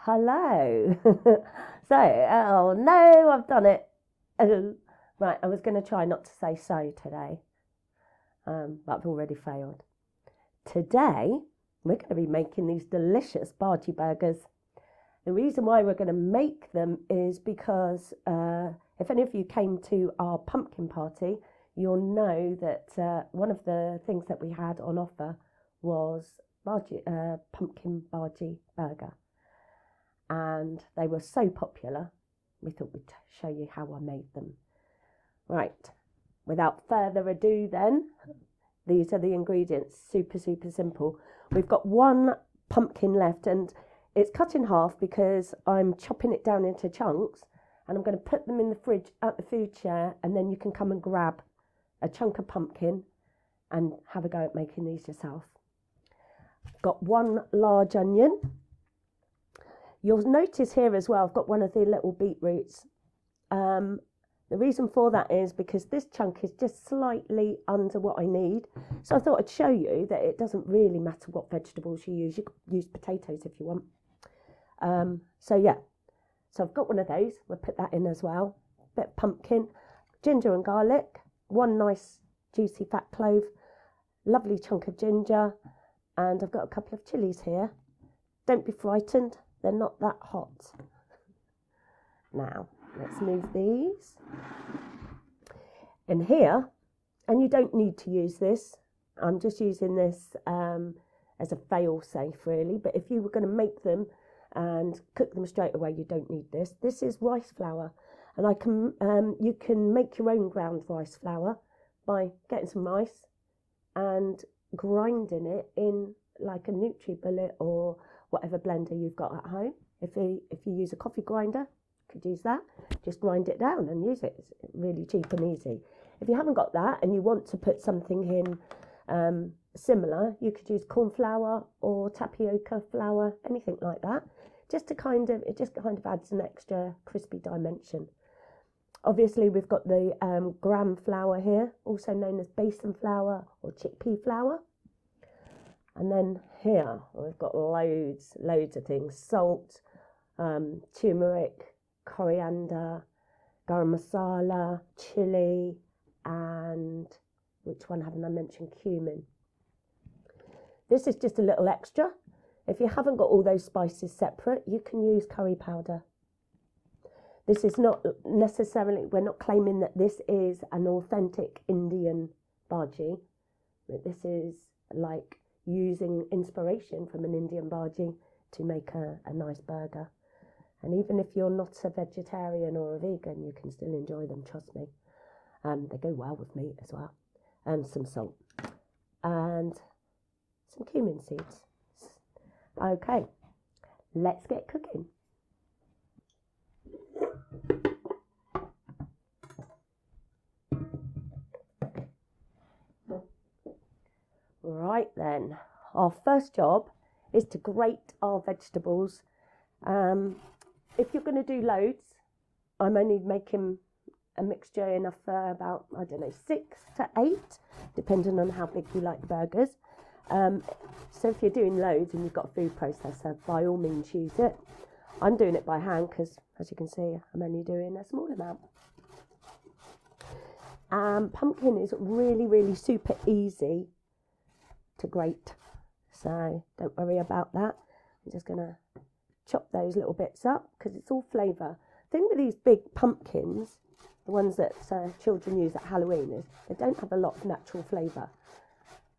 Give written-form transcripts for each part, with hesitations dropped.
Hello. So, oh no, I've done it. Oh, right, I was going to try not to say so today, but I've already failed. Today, we're going to be making these delicious Bhaji burgers. The reason why we're going to make them is because if any of you came to our pumpkin party, you'll know that one of the things that we had on offer was pumpkin Bhaji burger. And they were so popular, we thought we'd show you how I made them. Right, without further ado then, these are the ingredients, super simple. We've got one pumpkin left and it's cut in half because I'm chopping it down into chunks and I'm going to put them in the fridge at the food chair, and then you can come and grab a chunk of pumpkin and have a go at making these yourself. Got one large onion. You'll notice here as well, I've got one of the little beetroots. The reason for that is because this chunk is just slightly under what I need. So I thought I'd show you that it doesn't really matter what vegetables you use. You could use potatoes if you want. So I've got one of those. We'll put that in as well. Bit of pumpkin, ginger and garlic, one nice juicy fat clove, lovely chunk of ginger, and I've got a couple of chilies here. Don't be frightened. They're not that hot. Now, let's move these in here. And you don't need to use this. I'm just using this as a fail-safe, really. But if you were going to make them and cook them straight away, you don't need this. This is rice flour. And you can make your own ground rice flour by getting some rice and grinding it in like a NutriBullet or whatever blender you've got at home. If you use a coffee grinder, you could use that. Just grind it down and use it. It's really cheap and easy. If you haven't got that and you want to put something in similar, you could use corn flour or tapioca flour, anything like that. It just kind of adds an extra crispy dimension. Obviously, we've got the gram flour here, also known as basin flour or chickpea flour. And then here we've got loads of things: salt, turmeric, coriander, garam masala, chilli, and which one haven't I mentioned? Cumin. This is just a little extra. If you haven't got all those spices separate, you can use curry powder. This is not necessarily, we're not claiming that this is an authentic Indian bhaji, but this is like using inspiration from an Indian bhaji to make a nice burger. And even if you're not a vegetarian or a vegan, you can still enjoy them, trust me. They go well with meat as well. And some salt. And some cumin seeds. Okay, let's get cooking. Right then, our first job is to grate our vegetables. If you're going to do loads, I'm only making a mixture enough for about, 6 to 8, depending on how big you like the burgers. So if you're doing loads and you've got a food processor, by all means use it. I'm doing it by hand because, as you can see, I'm only doing a small amount. Pumpkin is really super easy to grate, so don't worry about that. I'm just going to chop those little bits up because it's all flavour. The thing with these big pumpkins, the ones that children use at Halloween, is they don't have a lot of natural flavour.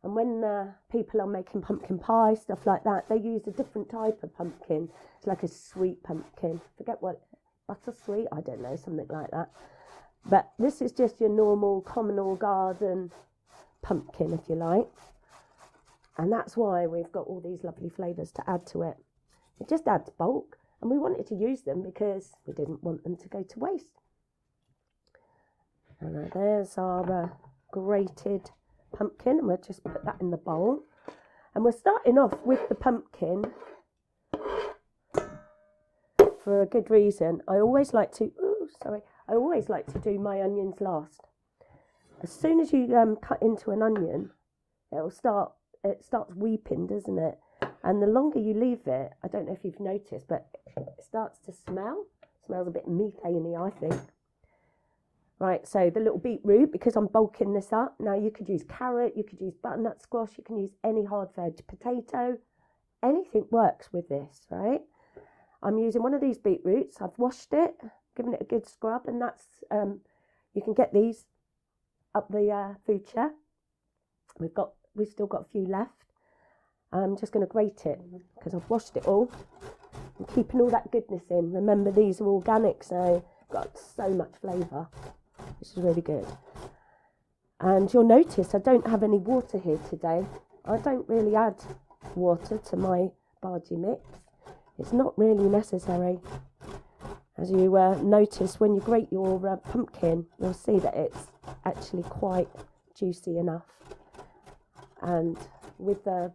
And when people are making pumpkin pie, stuff like that, they use a different type of pumpkin. It's like a sweet pumpkin. Forget what, buttersweet, I don't know, something like that. But this is just your normal communal garden pumpkin, if you like. And that's why we've got all these lovely flavours to add to it. It just adds bulk, and we wanted to use them because we didn't want them to go to waste. And there's our grated pumpkin, and we'll just put that in the bowl. And we're starting off with the pumpkin for a good reason. I always like to do my onions last. As soon as you cut into an onion, it starts weeping, doesn't it? And the longer you leave it, I don't know if you've noticed, but it starts to smell. Smells a bit methane-y, I think. Right, so the little beetroot, because I'm bulking this up. Now you could use carrot, you could use butternut squash, you can use any hard veg, potato. Anything works with this, right? I'm using one of these beetroots. I've washed it, given it a good scrub, and that's, you can get these up the food chair. We've still got a few left. I'm just going to grate it because I've washed it all. I'm keeping all that goodness in. Remember, these are organic, so got so much flavour, which is really good. And you'll notice I don't have any water here today. I don't really add water to my Bhaji mix. It's not really necessary. As you notice when you grate your pumpkin, you'll see that it's actually quite juicy enough. And with the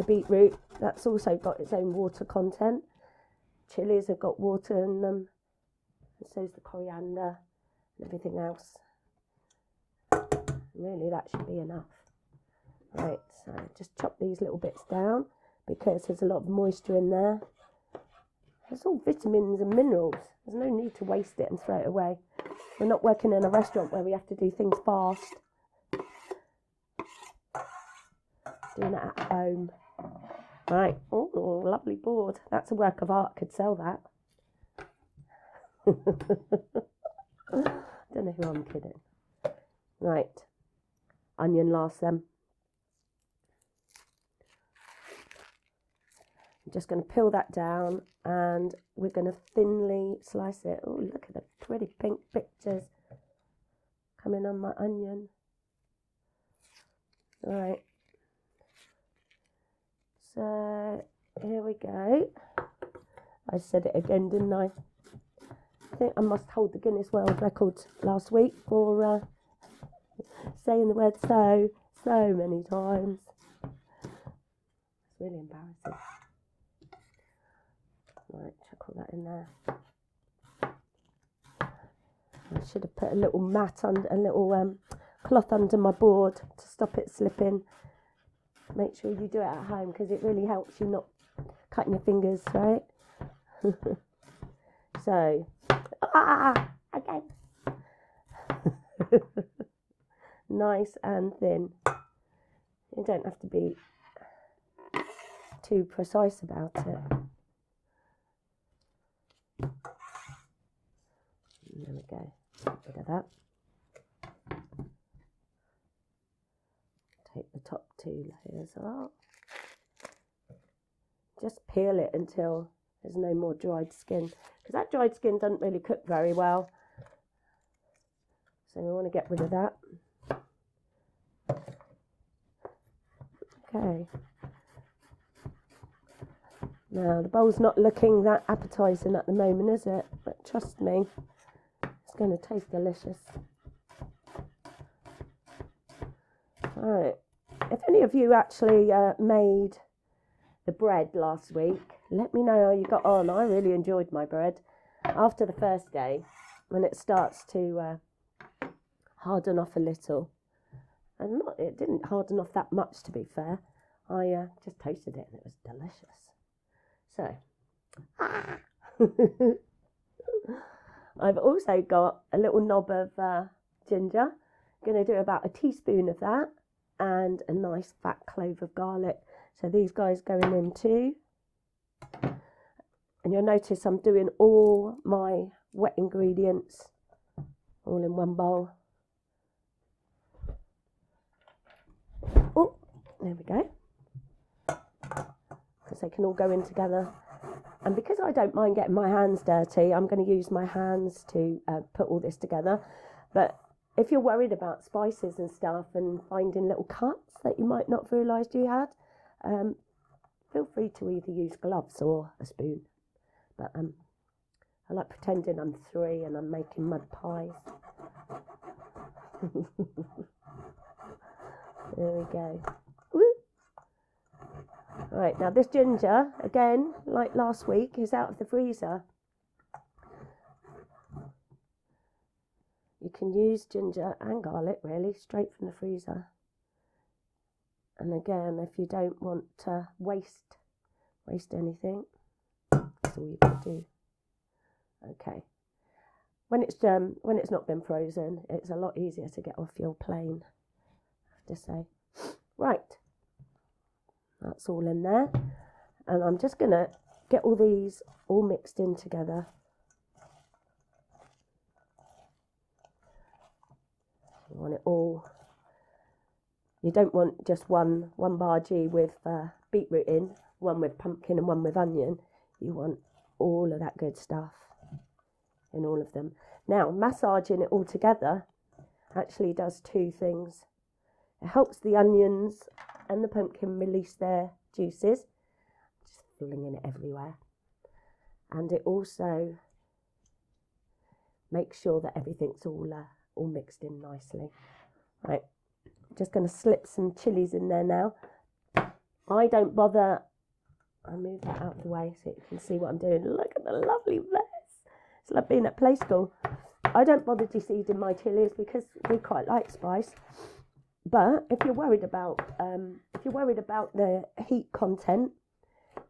beetroot, that's also got its own water content. Chillies have got water in them, and so's the coriander and everything else. Really, that should be enough. Right, so just chop these little bits down because there's a lot of moisture in there. It's all vitamins and minerals. There's no need to waste it and throw it away. We're not working in a restaurant where we have to do things fast. Doing it at home. Right, oh, lovely board. That's a work of art, could sell that. Don't know who I'm kidding. Right, onion last then. I'm just going to peel that down and we're going to thinly slice it. Oh, look at the pretty pink pictures coming on my onion. All right. So here we go. I said it again, didn't I? I think I must hold the Guinness World Records last week for saying the word so many times. It's really embarrassing. Right, chuck all that in there. I should have put a little mat under, a little cloth under my board to stop it slipping. Make sure you do it at home because it really helps you not cutting your fingers, right? So, again. Nice and thin. You don't have to be too precise about it. There we go. Get rid of that. Take the top two layers off. Just peel it until there's no more dried skin, because that dried skin doesn't really cook very well. So we want to get rid of that. Okay. Now the bowl's not looking that appetising at the moment, is it? But trust me, it's going to taste delicious. Alright, if any of you actually made the bread last week, let me know how you got on. I really enjoyed my bread. After the first day, when it starts to harden off a little, and it didn't harden off that much to be fair, I just toasted it and it was delicious. So, I've also got a little knob of ginger. I'm going to do about a teaspoon of that and a nice fat clove of garlic. So these guys going in too. And you'll notice I'm doing all my wet ingredients all in one bowl. Oh, there we go. Because they can all go in together. And because I don't mind getting my hands dirty, I'm going to use my hands to put all this together. But if you're worried about spices and stuff and finding little cuts that you might not have realised you had, feel free to either use gloves or a spoon. But I like pretending I'm 3 and I'm making mud pies. There we go. Woo! Right, now this ginger, again, like last week, is out of the freezer. You can use ginger and garlic, really, straight from the freezer. And again, if you don't want to waste anything, that's all you've got to do. Okay. When it's not been frozen, it's a lot easier to get off your plane, I have to say. Right. That's all in there. And I'm just going to get all these all mixed in together. You want it all. You don't want just one bhaji with beetroot in, one with pumpkin and one with onion. You want all of that good stuff in all of them. Now, massaging it all together actually does two things. It helps the onions and the pumpkin release their juices, just flinging it everywhere. And it also makes sure that everything's all mixed in nicely. Right, I'm just going to slip some chilies in there now. I don't bother. I'll move that out of the way so you can see what I'm doing. Look at the lovely mess. It's like being at play school. I don't bother de-seeding my chilies because we quite like spice. But if you're worried about the heat content,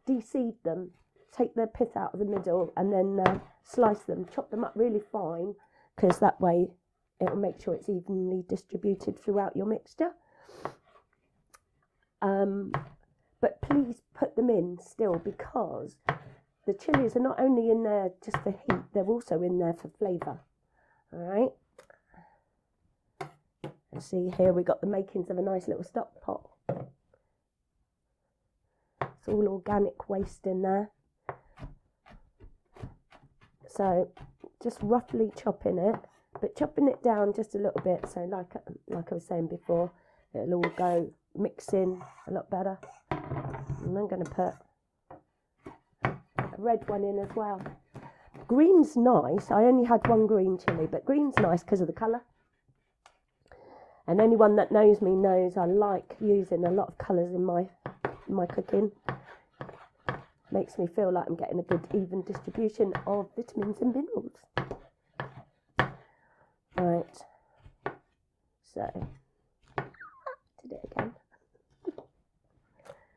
de-seed them. Take the pith out of the middle and then slice them. Chop them up really fine, because that way it will make sure it's evenly distributed throughout your mixture. But please put them in still, because the chilies are not only in there just for heat, they're also in there for flavour. All right. And see here we got the makings of a nice little stock pot. It's all organic waste in there. So just roughly chopping it, but chopping it down just a little bit. So like I was saying before, it'll all go mix in a lot better. And I'm going to put a red one in as well. Green's nice. I only had one green chilli, but green's nice because of the colour. And anyone that knows me knows I like using a lot of colours in my cooking. Makes me feel like I'm getting a good even distribution of vitamins and minerals. Right. So, did it again.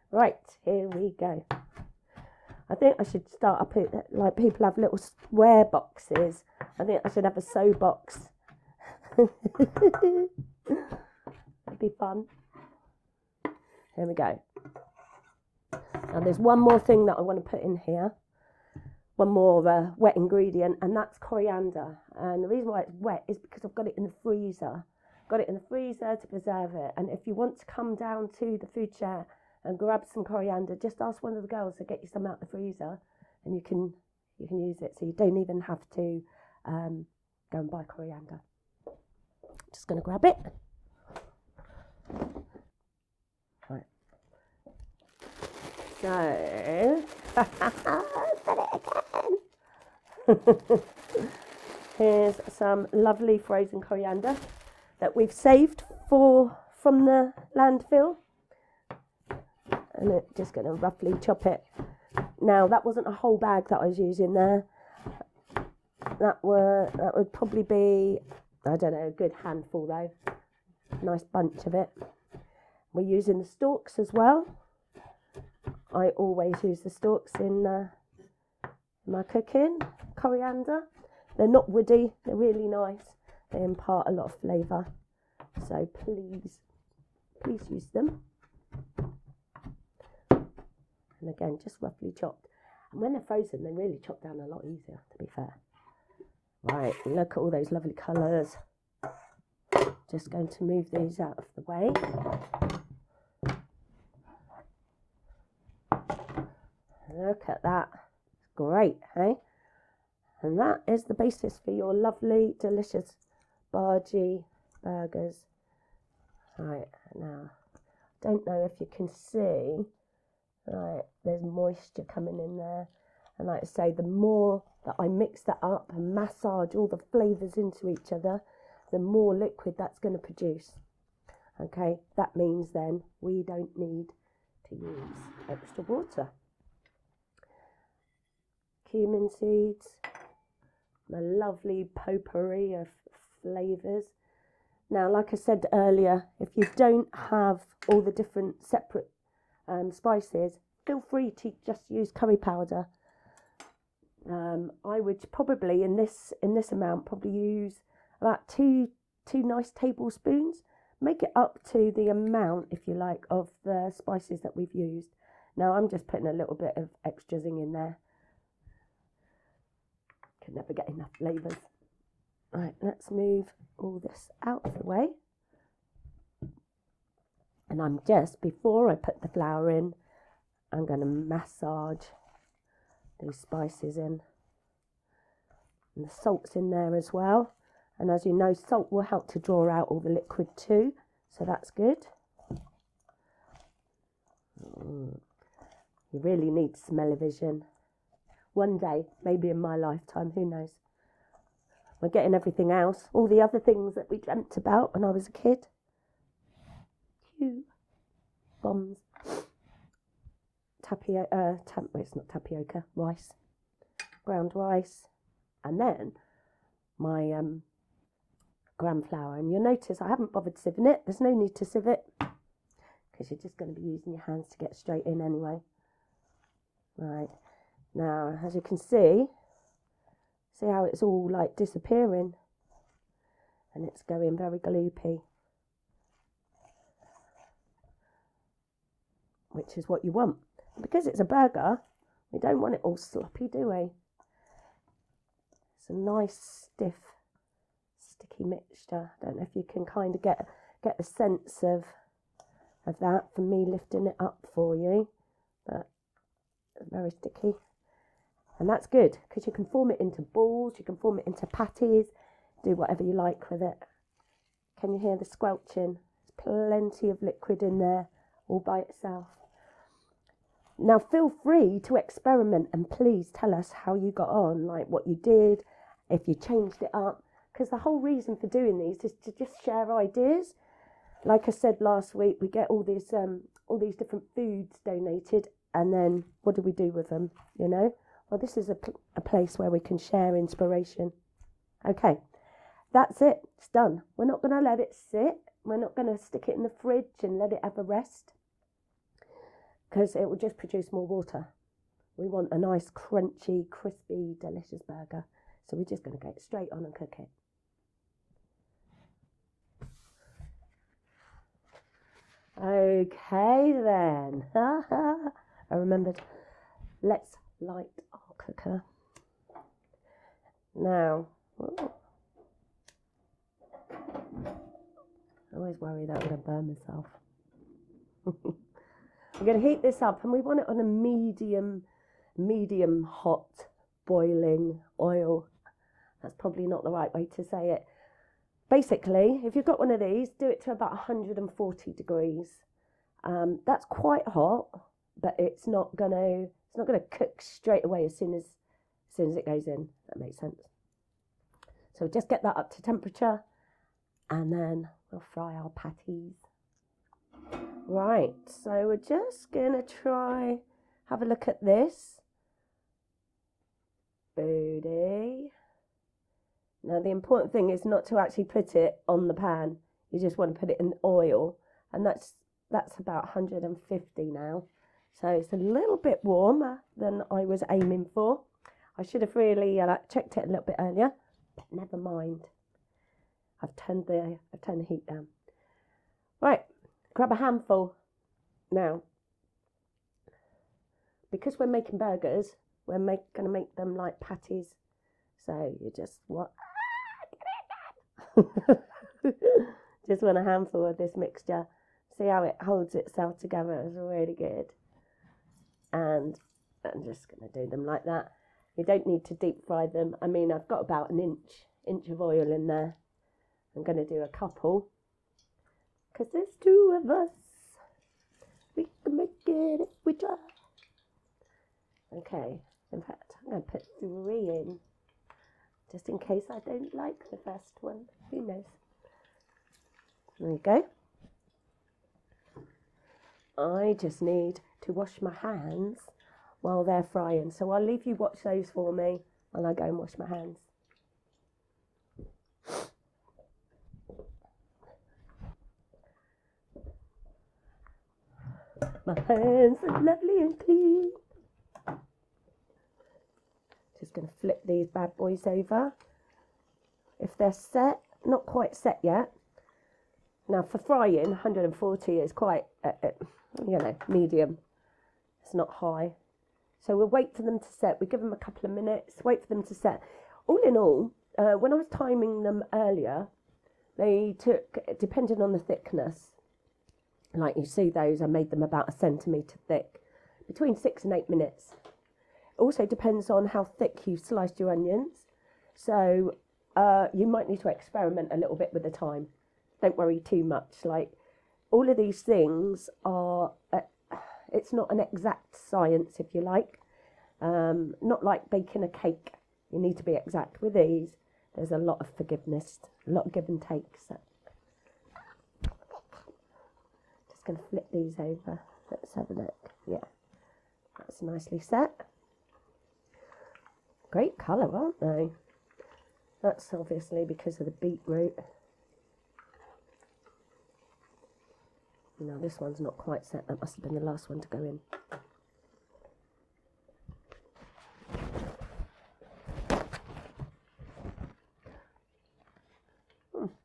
Right, here we go. I think I should start up it like people have little square boxes. I think I should have a sew box. It'd be fun. Here we go. Now there's one more thing that I want to put in here. One more wet ingredient, and that's coriander. And the reason why it's wet is because I've got it in the freezer. Got it in the freezer to preserve it. And if you want to come down to the food share and grab some coriander, just ask one of the girls to get you some out the freezer, and you can use it. So you don't even have to go and buy coriander. Just going to grab it. Right. So, here's some lovely frozen coriander that we've saved from the landfill. And it's just going to roughly chop it. Now, that wasn't a whole bag that I was using there. That would probably be, I don't know, a good handful though. Nice bunch of it. We're using the stalks as well. I always use the stalks in my cooking. Coriander. They're not woody. They're really nice. They impart a lot of flavour. So please use them. And again, just roughly chopped. And when they're frozen, they really chop down a lot easier, to be fair. Right, look at all those lovely colours. Just going to move these out of the way. Look at that. It's great, hey? And that is the basis for your lovely, delicious Bhaji burgers. Right, now, don't know if you can see, right, there's moisture coming in there. And like I say, the more that I mix that up and massage all the flavours into each other, the more liquid that's going to produce. Okay, that means then we don't need to use extra water. Cumin seeds, my lovely potpourri of flavours. Now, like I said earlier, if you don't have all the different separate spices, feel free to just use curry powder. I would probably in this amount probably use about two nice tablespoons. Make it up to the amount, if you like, of the spices that we've used. Now I'm just putting a little bit of extra zing in there. Can never get enough flavours. Right, let's move all this out of the way. And I'm just, before I put the flour in, I'm going to massage these spices in. And the salt's in there as well. And as you know, salt will help to draw out all the liquid too. So that's good. You really need smell-o-vision. One day, maybe in my lifetime, who knows. We're getting everything else, all the other things that we dreamt about when I was a kid. Buns. It's not tapioca, rice. Ground rice. And then my gram flour. And you'll notice I haven't bothered sieving it. There's no need to sieve it, because you're just going to be using your hands to get straight in anyway. Right. Now, as you can see how it's all like disappearing, and it's going very gloopy, which is what you want. Because it's a burger, we don't want it all sloppy, do we? It's a nice stiff sticky mixture. I don't know if you can kind of get the sense of that from me lifting it up for you, but it's very sticky. And that's good, because you can form it into balls, you can form it into patties, do whatever you like with it. Can you hear the squelching? There's plenty of liquid in there all by itself. Now feel free to experiment, and please tell us how you got on, like what you did, if you changed it up, because the whole reason for doing these is to just share ideas. Like I said last week, we get all these different foods donated, and then what do we do with them, you know? Well, this is a place where we can share inspiration. Okay, that's it. It's done. We're not going to let it sit. We're not going to stick it in the fridge and let it have a rest, because it will just produce more water. We want a nice, crunchy, crispy, delicious burger. So we're just going to get straight on and cook it. Okay then. I remembered. Let's light our cooker. Now, I always worry that I'm going to burn myself. We're going to heat this up, and we want it on a medium hot boiling oil. That's probably not the right way to say it. Basically, if you've got one of these, do it to about 140 degrees. That's quite hot, but it's not going to cook straight away as soon as it goes in. That makes sense. So just get that up to temperature, and then we'll fry our patties. Right, so we're just going to have a look at this. Booty. Now the important thing is not to actually put it on the pan. You just want to put it in oil, and that's about 150 now. So it's a little bit warmer than I was aiming for. I should have really checked it a little bit earlier, but never mind. I've turned the heat down. Right, grab a handful. Now, because we're making burgers, we're going to make them like patties. So you just just want a handful of this mixture. See how it holds itself together. It's really good. And I'm just going to do them like that. You don't need to deep fry them. I mean, I've got about an inch of oil in there. I'm going to do a couple, because there's two of us. We can make it if we try. Okay, in fact, I'm going to put 3 in, just in case I don't like the first one. Who knows? There we go. I just need to wash my hands while they're frying. So I'll leave you watch those for me while I go and wash my hands. My hands are lovely and clean. Just going to flip these bad boys over. If they're set, not quite set yet. Now for frying, 140 is quite, you know, medium. It's not high. So we'll wait for them to set. We give them a couple of minutes, wait for them to set. All in all, when I was timing them earlier, they took, depending on the thickness, like you see those, I made them about 1 centimetre thick, between 6 and 8 minutes. Also depends on how thick you've sliced your onions. So you might need to experiment a little bit with the time. Don't worry too much. Like, all of these things are, it's not an exact science, if you like. Not like baking a cake. You need to be exact. With these, there's a lot of forgiveness, a lot of give and take. So just going to flip these over. Let's have a look. Yeah, that's nicely set. Great colour, aren't they? That's obviously because of the beetroot. No, this one's not quite set. That must have been the last one to go in.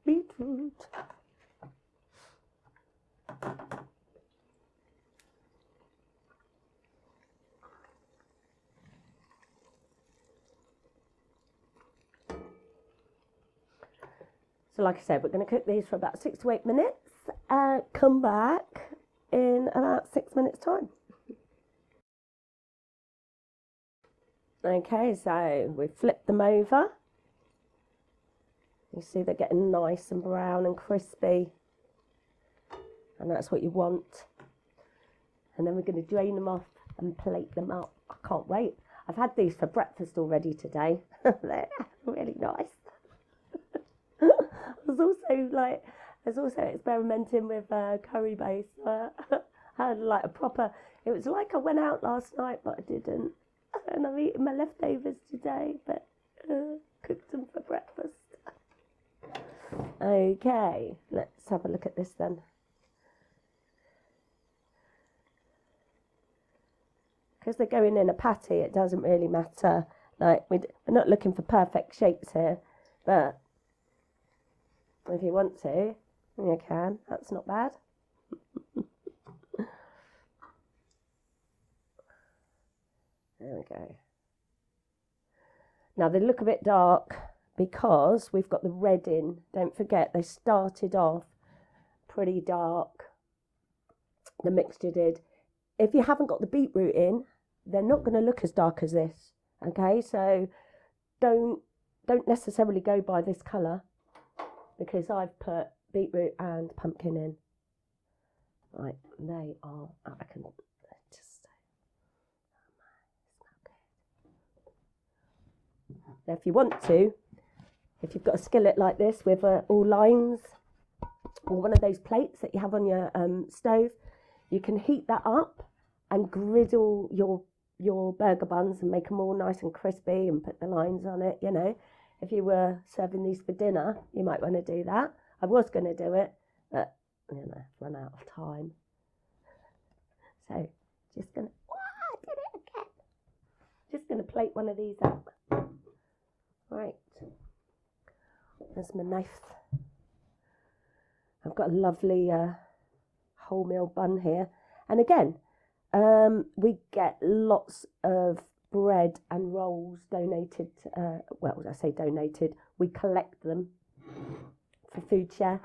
Beetroot. So like I said, we're going to cook these for about 6 to 8 minutes. Come back in about 6 minutes time. Okay, so we flip them over. You see they're getting nice and brown and crispy. And that's what you want. And then we're going to drain them off and plate them up. I can't wait. I've had these for breakfast already today. They're really nice. I was also experimenting with curry base. I had like a proper, it was like I went out last night, but I didn't. And I'm eating my leftovers today, but cooked them for breakfast. Okay, let's have a look at this then. Because they're going in a patty, it doesn't really matter. Like, we're not looking for perfect shapes here, but if you want to, you can. That's not bad. There we go. Now they look a bit dark because we've got the red in. Don't forget, they started off pretty dark. The mixture did. If you haven't got the beetroot in, they're not going to look as dark as this. Okay, so don't necessarily go by this colour, because I've put beetroot and pumpkin in. Right, they are, I can just say, now if you want to, if you've got a skillet like this with all lines, or one of those plates that you have on your stove, you can heat that up and griddle your burger buns and make them all nice and crispy and put the lines on it, you know. If you were serving these for dinner, you might want to do that. I was going to do it, but, you know, run out of time. So, just going to, I did it again. Just going to plate one of these up. Right. There's my knife. I've got a lovely wholemeal bun here. And again, we get lots of bread and rolls donated, well, I say donated, we collect them for food share.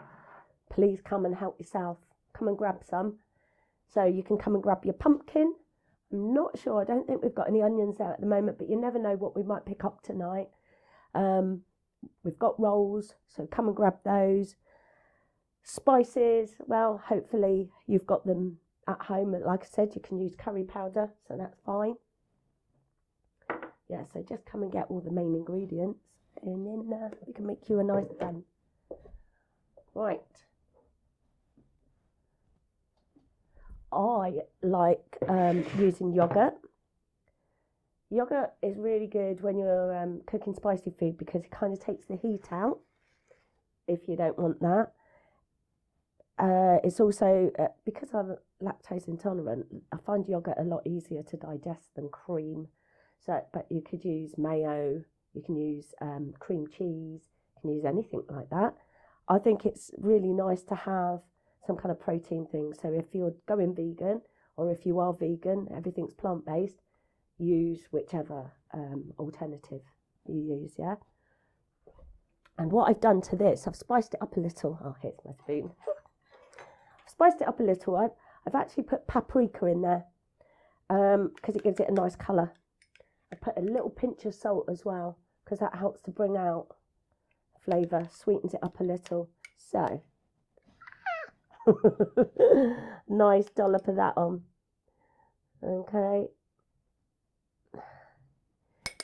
Please come and help yourself. Come and grab some. So you can come and grab your pumpkin. I'm not sure, I don't think we've got any onions there at the moment, but you never know what we might pick up tonight. We've got rolls, so come and grab those. Spices, well, hopefully you've got them at home. Like I said, you can use curry powder, so that's fine. Yeah, so just come and get all the main ingredients, and then we can make you a nice bun. Right. I like using yogurt. Yogurt is really good when you're cooking spicy food because it kind of takes the heat out if you don't want that. It's also, because lactose intolerant, I find yogurt a lot easier to digest than cream. So, but you could use mayo, you can use cream cheese, you can use anything like that. I think it's really nice to have some kind of protein thing. So if you're going vegan, or if you are vegan, everything's plant-based, use whichever alternative you use, yeah? And what I've done to this, I've spiced it up a little. Oh, here's my spoon. I've spiced it up a little. I've actually put paprika in there because it gives it a nice colour. I put a little pinch of salt as well because that helps to bring out flavour, sweetens it up a little. So, nice dollop of that on. Okay.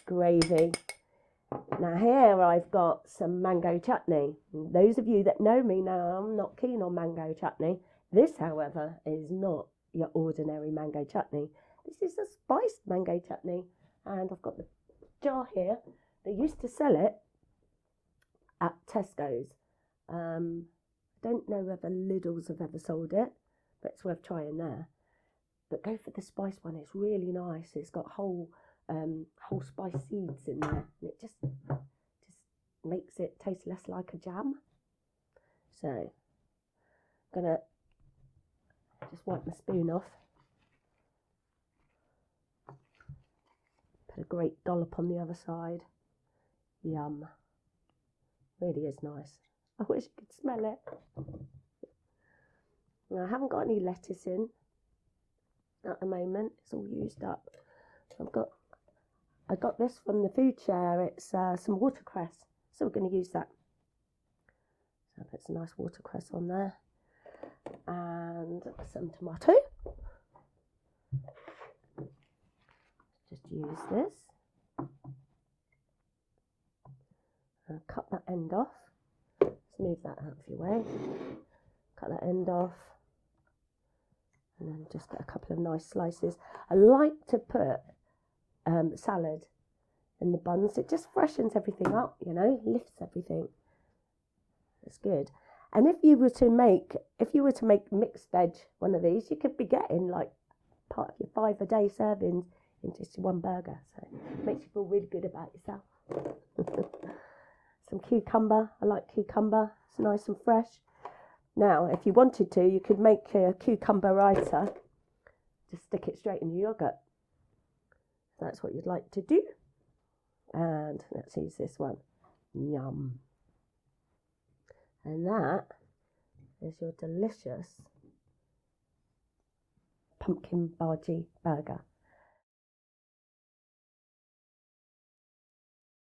Gravy. Now here I've got some mango chutney. Those of you that know me know I'm not keen on mango chutney. This, however, is not your ordinary mango chutney. This is a spiced mango chutney. And I've got the jar here. They used to sell it at Tesco's. I don't know whether Lidl's have ever sold it, but it's worth trying there. But go for the spice one. It's really nice. It's got whole spice seeds in there, and it just makes it taste less like a jam. So I'm gonna just wipe my spoon off. Put a great dollop on the other side. Yum. Really is nice. I wish you could smell it. Now, I haven't got any lettuce in at the moment. It's all used up. I got this from the food share. It's some watercress. So we're going to use that. So I put some nice watercress on there. And some tomato. Just use this. And cut that end off. Let's move that out of your way. Cut that end off. And then just get a couple of nice slices. I like to put salad in the buns. It just freshens everything up, you know, lifts everything. It's good. And if you were to make mixed veg one of these, you could be getting like part of your 5 a day servings in just one burger. So it makes you feel really good about yourself. Some cucumber. I like cucumber. It's nice and fresh. Now, if you wanted to, you could make a cucumber raita. Just stick it straight in your yogurt. If that's what you'd like to do. And let's use this one. Yum. And that is your delicious pumpkin Bhaji burger.